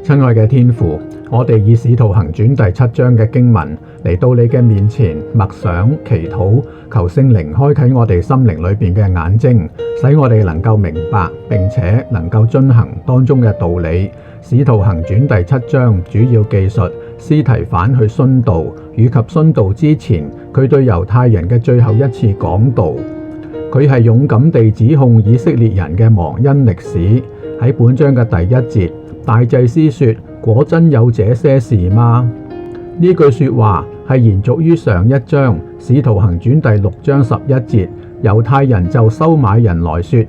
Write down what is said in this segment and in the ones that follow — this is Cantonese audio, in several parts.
親愛嘅天父，我哋以使徒行傳第7章嘅經文嚟到你嘅面前默想祈禱，求聖靈開啟我哋心靈裏邊嘅眼睛，使我哋能夠明白並且能夠遵行當中嘅道理。使徒行傳第7章主要記述司提反去殉道，以及殉道之前佢對猶太人嘅最後一次講道。佢係勇敢地指控以色列人嘅忘恩歷史。喺本章嘅第1節，大祭司說：果真有這些事嗎？呢句說話係延續於上一章使徒行傳第6章11節，猶太人就收買人來說，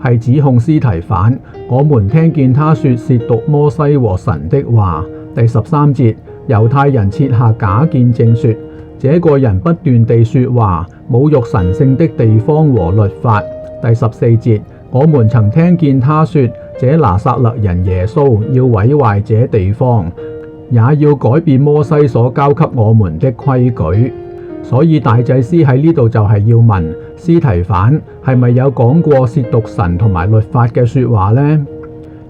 係指控司提反。我們聽見他說褻瀆摩西和神的話。第13節，猶太人設下假見證說，這個人不斷地說話，侮辱神聖的地方和律法。第14節，我們曾聽見他說，這拿撒勒人耶穌要毀壞這地方，也要改變摩西所交給我們的規矩。所以大祭司喺呢度就係要問司提反係咪有講過褻瀆神同埋律法嘅說話呢？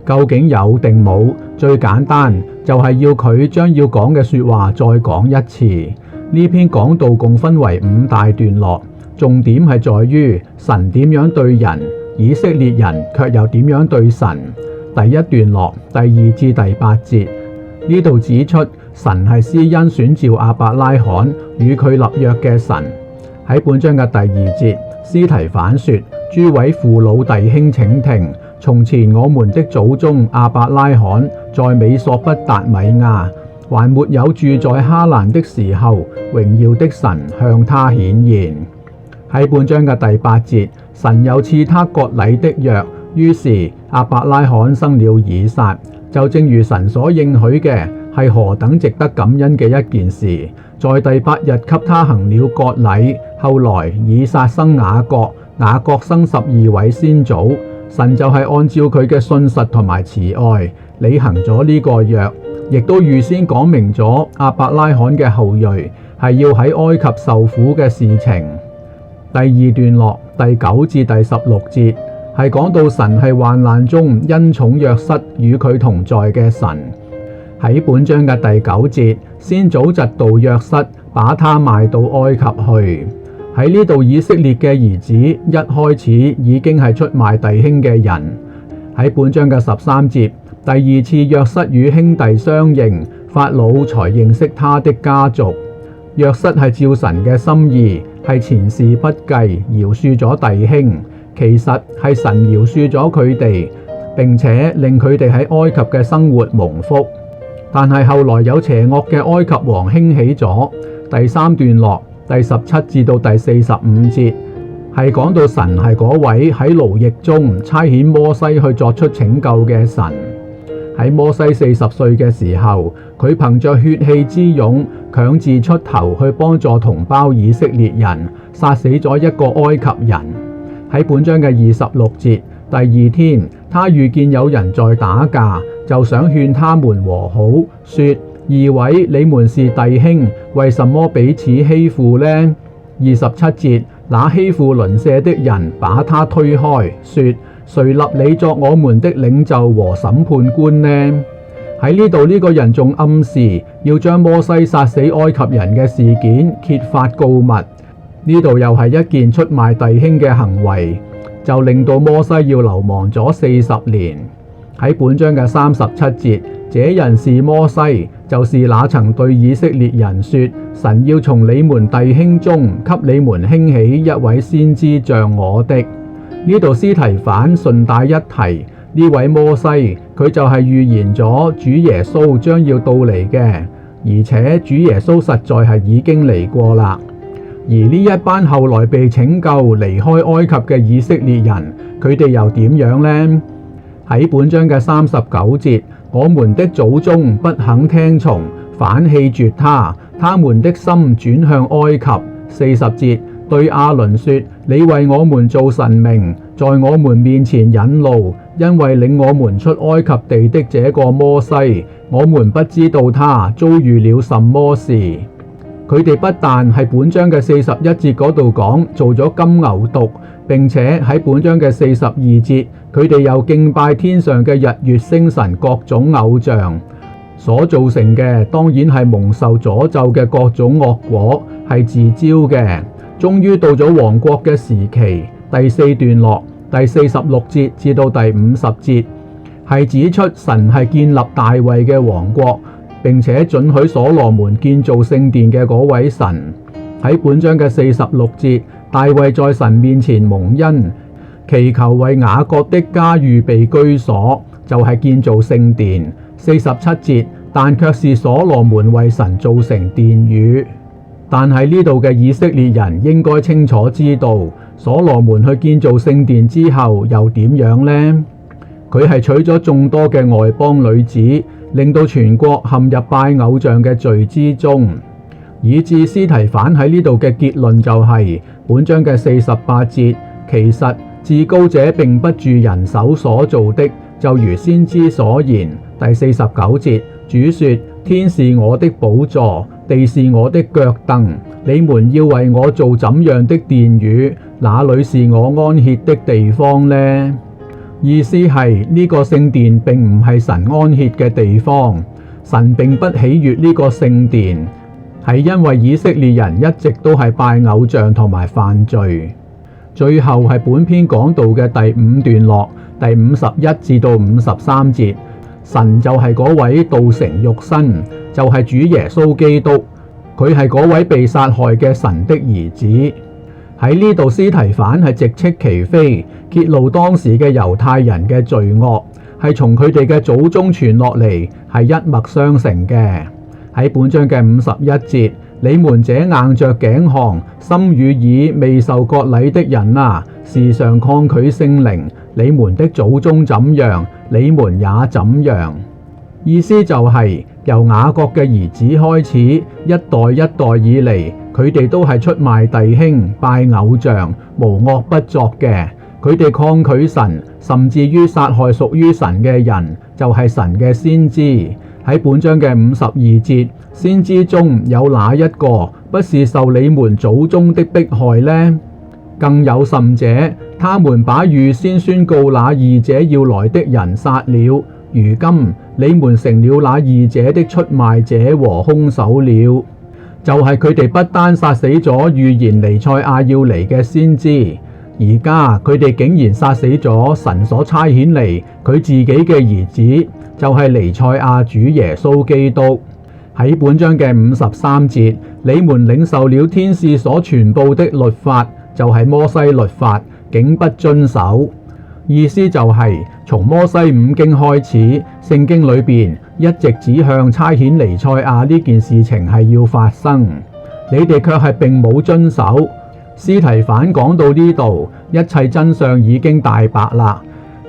究竟有定冇？最簡單就係要佢將要講嘅說話再講一次。呢篇講道共分為5大段落，重點係在於神點樣對人，以色列人卻又點樣對神。第一段落第2至第8節，呢度指出神係施恩選召亞伯拉罕與佢立約嘅神。喺本章嘅第2節，司提反說：諸位父老弟兄請聽，從前我們的祖宗亞伯拉罕在美索不達米亞，還沒有住在哈蘭的時候，榮耀的神向他顯現。喺本章嘅第8節，神又賜他割禮的約，於是亞伯拉罕生了以撒，就正如神所應許嘅，係何等值得感恩嘅一件事。在第8日給他行了割禮，後來以撒生雅各，雅各生12位先祖。神就係按照佢嘅信實同埋慈愛，履行咗呢個約，亦都預先講明咗亞伯拉罕嘅後裔係要喺埃及受苦嘅事情。第2段落第9至第16節係講到神係患難中恩寵約瑟與佢同在嘅神。喺本章嘅第9節，先祖嫉妒約瑟，把他賣到埃及去。喺呢度，以色列嘅兒子一開始已經係出賣弟兄嘅人。喺本章嘅13節，第2次約瑟與兄弟相認，法老才認識他的家族。約瑟係照神嘅心意，係前事不計，饒恕咗弟兄。其實係神饒恕咗佢哋，並且令佢哋喺埃及嘅生活蒙福。但係後來有邪惡嘅埃及王興起咗。第3段落第17至到第45節係講到神係嗰位喺勞役中差遣摩西去作出拯救嘅神。喺摩西40歲嘅時候，佢憑着血氣之勇，強自出頭去幫助同胞以色列人，殺死咗一個埃及人。喺本章嘅26節，第2天，他遇見有人在打架，就想勸他們和好，說：二位你們是弟兄，為什麼彼此欺負呢？27節，那欺負鄰舍的人把他推開，說：誰立你作我們的領袖和審判官呢？喺呢度，呢個人仲暗示要將摩西殺死埃及人嘅事件揭發告密。呢度又係一件出賣弟兄嘅行為，就令到摩西要流亡咗40年。喺本章嘅37節，這人是摩西，就是那曾對以色列人說：神要從你們弟兄中給你們興起一位先知像我的。呢度司提反順帶一提，呢位摩西佢就係預言咗主耶穌將要到嚟嘅，而且主耶穌實在係已經嚟過啦。而呢一班後來被拯救離開埃及嘅以色列人，佢哋又點樣呢？喺本章嘅39節，我們的祖宗不肯聽從，反棄絕他，他們的心轉向埃及。40節，對亞倫說：你為我們做神明，在我們面前引路，因為領我們出埃及地的這個摩西，我們不知道他遭遇了什麼事。佢哋不但係本章嘅41節嗰度講做咗金牛犢，並且喺本章嘅42節，佢哋又敬拜天上嘅日月星辰各種偶像，所造成嘅當然係蒙受詛咒嘅各種惡果，係自招嘅。終於到咗王國嘅時期，第4段落第46節至到第50節，係指出神係建立大衛嘅王國，並且准許所羅門建造聖殿嘅嗰位神。喺本章嘅46節，大衛在神面前蒙恩，祈求為雅各的家預備居所，就係建造聖殿。47節，但卻是所羅門為神造成殿宇。但係呢度嘅以色列人應該清楚知道，所羅門去建造聖殿之後又點樣呢？佢係娶咗眾多嘅外邦女子，令到全國陷入拜偶像嘅罪之中，以致司提反喺呢度嘅結論就係本章嘅48節，其實至高者並不住人手所做的，就如先知所言。第49節，主說：天是我的寶座，地是我的腳凳，你們要為我做怎樣的殿宇？哪裏是我安歇的地方呢？意思係呢個聖殿並唔係神安歇嘅地方，神並不喜悅呢個聖殿，係因為以色列人一直都係拜偶像同埋犯罪。最後係本篇講道嘅第5段落，第51至到53節，神就係嗰位道成肉身，就係主耶穌基督，佢係嗰位被殺害嘅神的兒子。喺呢度，司提反係直斥其非，揭露當時嘅猶太人嘅罪惡，係從佢哋嘅祖宗傳落嚟，係一脈相承嘅。喺本章嘅51節，你們這硬着頸項、心與耳未受割禮的人啊，時常抗拒聖靈，你們的祖宗怎樣，你們也怎樣。意思就係由雅各嘅兒子開始，一代一代以嚟，佢哋都係出賣弟兄、拜偶像、無惡不作嘅。佢哋抗拒神，甚至於殺害屬於神嘅人，就係神嘅先知。喺本章嘅52節，先知中有哪一個不是受你們祖宗的迫害呢？更有甚者，他們把預先宣告那義者要來的人殺了。如今你們成了那義者的出賣者和兇手了。就係佢哋不單殺死咗預言彌賽亞要嚟嘅先知，而家佢哋竟然殺死咗神所差遣嚟佢自己嘅兒子，就係彌賽亞主耶穌基督。喺本章嘅53節，你們領受了天使所傳報的律法，就係摩西律法，竟不遵守。意思就係從摩西五經開始，聖經裏邊一直指向差遣彌賽亞呢件事情係要發生，你哋卻係並冇遵守。司提反講到呢度，一切真相已經大白啦。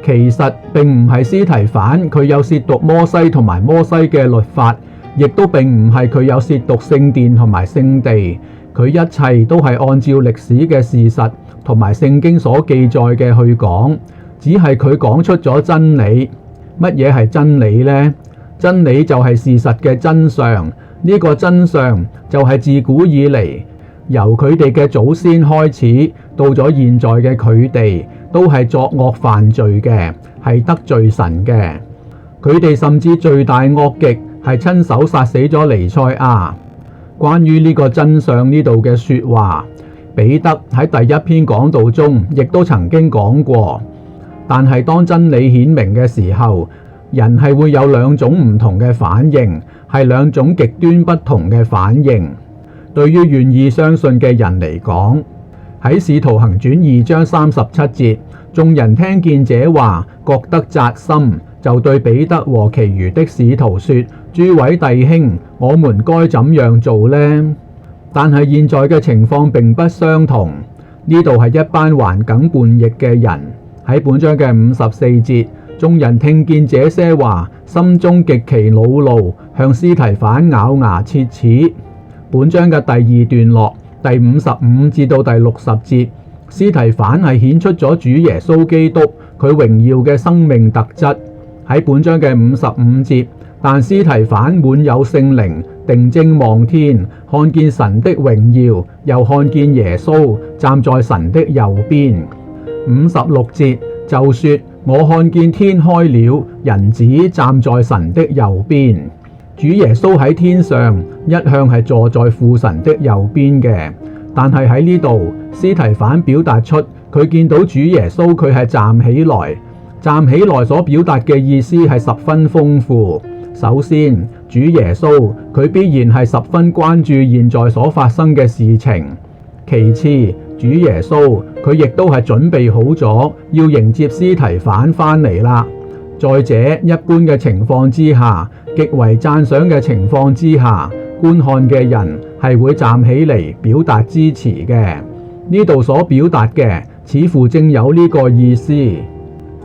其實並唔係司提反佢有褻瀆摩西同埋摩西嘅律法，亦都並唔係佢有褻瀆聖殿同埋聖地，佢一切都係按照歷史嘅事實同埋聖經所記載嘅去講。只係佢講出咗真理。乜嘢係真理呢？真理就係事實嘅真相。呢個真相就係自古以嚟由佢哋嘅祖先開始，到咗現在嘅佢哋都係作惡犯罪嘅，係得罪神嘅。佢哋甚至罪大惡極，係親手殺死咗彌賽亞。關於呢個真相呢度嘅說話，彼得喺第一篇講道中亦都曾經講過。但係當真理顯明嘅時候，人係會有兩種唔同嘅反應，係兩種極端不同嘅反應。對於願意相信嘅人嚟講，喺使徒行傳2章37節，眾人聽見這話，覺得扎心，就對彼得和其餘的使徒說：諸位弟兄，我們該怎樣做呢？但係現在嘅情況並不相同，呢度係一班頑梗叛逆嘅人。喺本章嘅54節，眾人聽見這些話，心中極其惱怒，向司提反咬牙切齒。本章嘅第2段落，第55至到第60節，司提反係顯出咗主耶穌基督佢榮耀嘅生命特質。喺本章嘅55節，但司提反滿有聖靈，定睛望天，看見神的榮耀，又看見耶穌站在神的右邊。56節就說：我看見天開了，人子站在神的右邊。主耶穌喺天上一向係坐在父神的右邊嘅，但係喺呢度，司提反表達出佢見到主耶穌佢係站起來。站起來所表達嘅意思係十分豐富。首先，主耶穌佢必然係十分關注現在所發生嘅事情。其次，主耶穌佢亦都係準備好咗要迎接司提反返嚟啦。再者，一般嘅情況之下，極為讚賞嘅情況之下，觀看嘅人係會站起嚟表達支持嘅。呢度所表達嘅似乎正有呢個意思。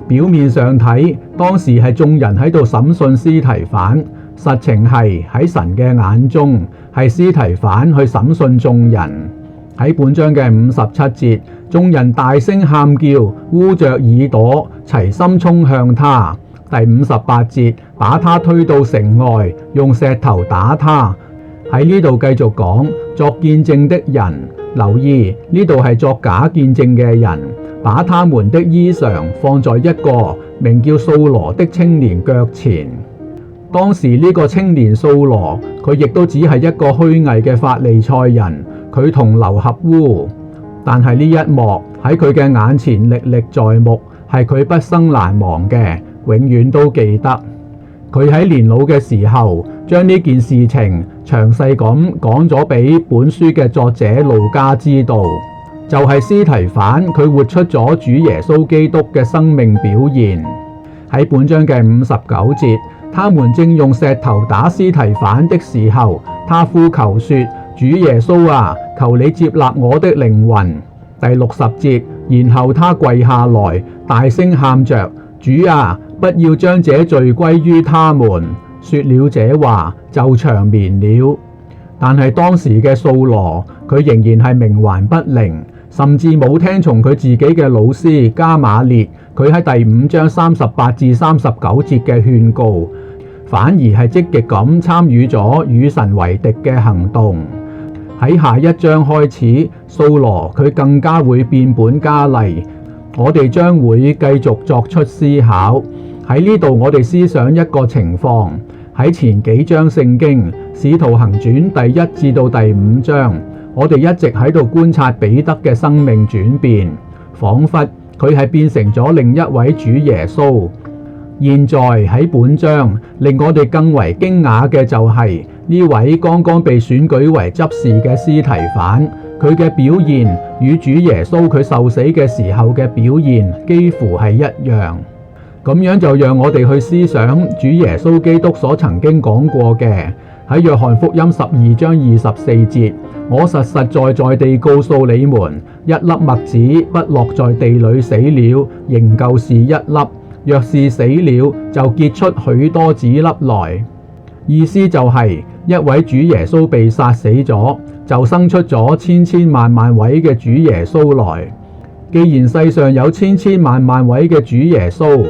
表面上睇，當時係眾人喺度審訊司提反，實情係喺神嘅眼中係司提反去審訊眾人。喺本章嘅57節，眾人大聲喊叫，捂着耳朵，齊心衝向他。第58節，把他推到城外，用石頭打他。喺呢度繼續講作見證的人，留意呢度係作假見證嘅人，把他們的衣裳放在一個名叫掃羅的青年腳前。當時呢個青年掃羅，佢亦都只係一個虛偽嘅法利賽人，佢同流合污。但係呢一幕喺佢嘅眼前歷歷在目，係佢畢生難忘嘅，永遠都記得。佢喺年老嘅時候，將呢件事情詳細咁講咗俾本書嘅作者路加知道。就係司提反佢活出咗主耶穌基督嘅生命表現。喺本章嘅59節，他們正用石頭打司提反的時候，他呼求說：主耶穌啊，求你接納我的靈魂。第60節，然後他跪下來，大聲喊着：主啊，不要將這罪歸於他們。說了這話就長眠了。但係當時嘅掃羅，佢仍然係冥頑不靈，甚至冇聽從佢自己嘅老師加瑪列佢喺第5章38至39節嘅勸告，反而係積極咁參與咗與神為敵嘅行動。喺下一章開始，掃羅佢更加會變本加厲。我哋將會繼續作出思考。喺呢度我哋思想一個情況。喺前幾章聖經《使徒行傳》第1至到第5章，我哋一直喺度觀察彼得嘅生命轉變，仿佛佢係變成咗另一位主耶穌。現在喺本章令我哋更為驚訝嘅就係呢位剛剛被選舉為執事嘅司提反，佢嘅表現與主耶穌佢受死嘅時候嘅表現幾乎係一樣。咁樣就讓我哋去思想主耶穌基督所曾經講過嘅，喺約翰福音12章24節，我實實在在地告訴你們，一粒麥子不落在地裏死了，仍舊是一粒；若是死了，就結出許多子粒來。意思就係一位主耶穌被殺死咗，就生出咗千千萬萬位嘅主耶穌來。既然世上有千千萬萬位嘅主耶穌，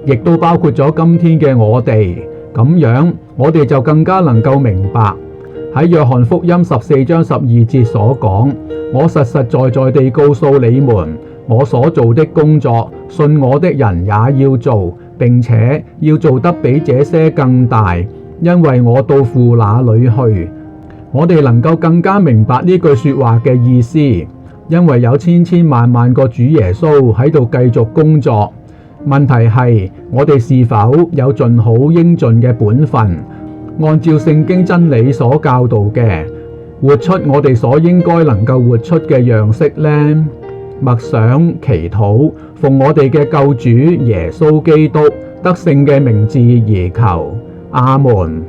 亦都包括咗今天嘅我哋，咁樣我哋就更加能夠明白喺約翰福音14章12節所講，我實實在在地告訴你們，我所做的工作，信我的人也要做，並且要做得比這些更大，因為我到父那裏去。我哋能夠更加明白呢句說話嘅意思，因為有千千萬萬個主耶穌喺度繼續工作。問題係我哋是否有盡好應盡嘅本分，按照聖經真理所教導嘅，活出我哋所應該能夠活出嘅樣式呢？默想祈禱，奉我哋嘅救主耶穌基督得勝嘅名字而求，阿門。